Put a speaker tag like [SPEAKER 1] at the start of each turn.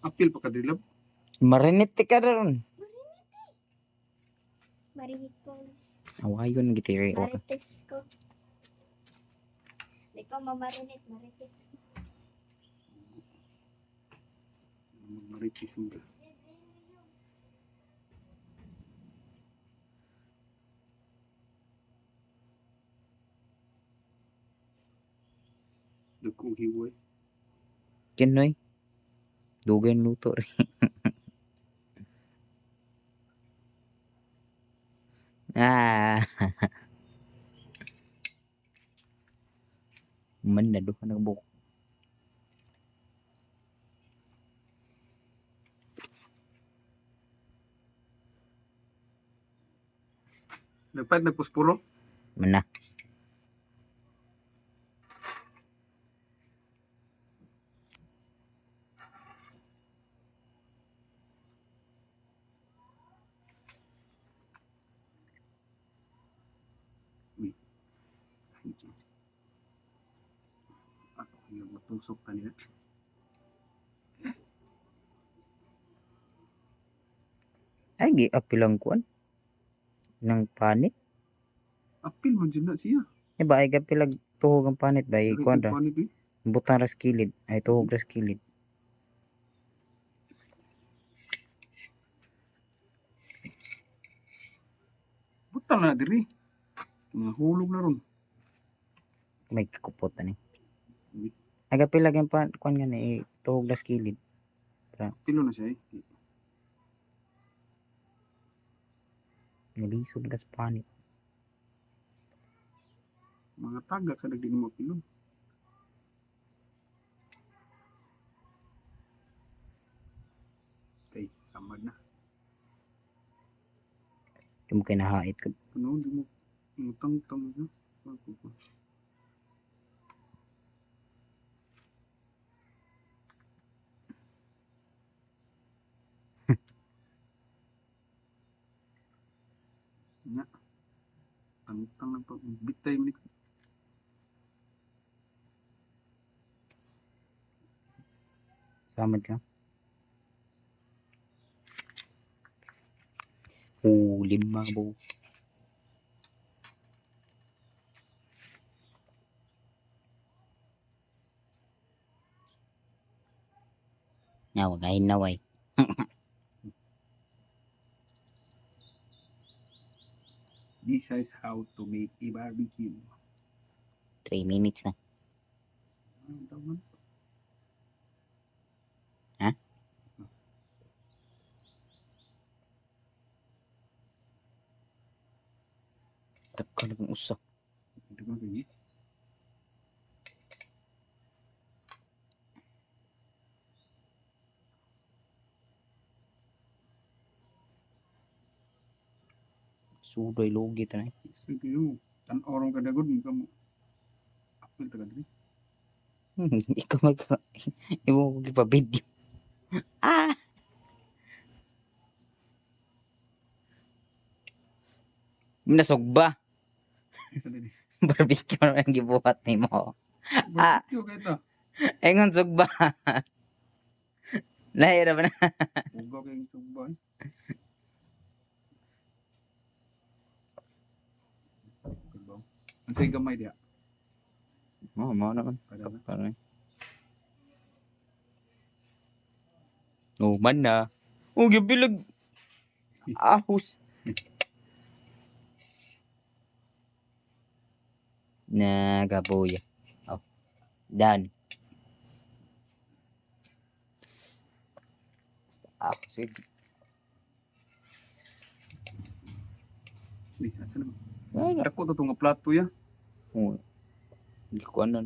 [SPEAKER 1] Apil pa kadilab.
[SPEAKER 2] Marinit ka ron.
[SPEAKER 3] Marinit Falls.
[SPEAKER 2] Awayon gitiri o.
[SPEAKER 3] Marites ko. Di ko mamarinit, marites ko.
[SPEAKER 1] Maritis mo. Dagkong hiway.
[SPEAKER 2] Kinoy. Dugan luto rin. Man na doon ang buko.
[SPEAKER 1] Nagpad nagpuspuro.
[SPEAKER 2] Man na.
[SPEAKER 1] Ako yung matusok kanina.
[SPEAKER 2] Ay, gi-apilang kuan. Nang panit.
[SPEAKER 1] Apil man dyan na siya.
[SPEAKER 2] Eh ba, ay gapilag tuhog ang panit ba? Ay, kuan ra.
[SPEAKER 1] Panit eh.
[SPEAKER 2] Butang ras kilid. Ay, tuhog ras kilid.
[SPEAKER 1] Butang na diri. Hulog na ron.
[SPEAKER 2] May kakupot na ni. Ay, gapilag ang kuan nga ni. Tuhog ras kilid.
[SPEAKER 1] Pilo na siya eh.
[SPEAKER 2] Nalisod ras panit.
[SPEAKER 1] Mga tagak sa nagdini mo pilo. Okay, samad na.
[SPEAKER 2] Di mo kinahait ko.
[SPEAKER 1] Ano, di mo mutang-tang siya. Na. Tang-tang lang pag bitay mo ni.
[SPEAKER 2] Samad ka. Lima bu. Wag ay naway.
[SPEAKER 1] This is how to make a barbecue.
[SPEAKER 2] 3 minutes na. Ha? Takal ng usak.
[SPEAKER 1] Ito ba ganyan?
[SPEAKER 2] Sudoy logi ta na.
[SPEAKER 1] Sige yun. Tan-orong ka dagod. Apil taga diri.
[SPEAKER 2] Ikaw mag... Ibo ko pa video. Nasugba.
[SPEAKER 1] Isa diri.
[SPEAKER 2] Barbecue naman ang gibuhat ni mo.
[SPEAKER 1] Barbecue kayo ito.
[SPEAKER 2] Engon sugba. Lahira ba na?
[SPEAKER 1] Ugaw kayong suban. Ang sa'yo gamay diya.
[SPEAKER 2] Oo, mo naman.
[SPEAKER 1] Kada na.
[SPEAKER 2] Parang. Oh, man na. Oh, gibilag. Ahos. Nagaboya. Oh. Done. Sige.
[SPEAKER 1] Asa naman?
[SPEAKER 2] Ay,
[SPEAKER 1] Dako to nga plato ya.
[SPEAKER 2] oh. Hindi ko ano.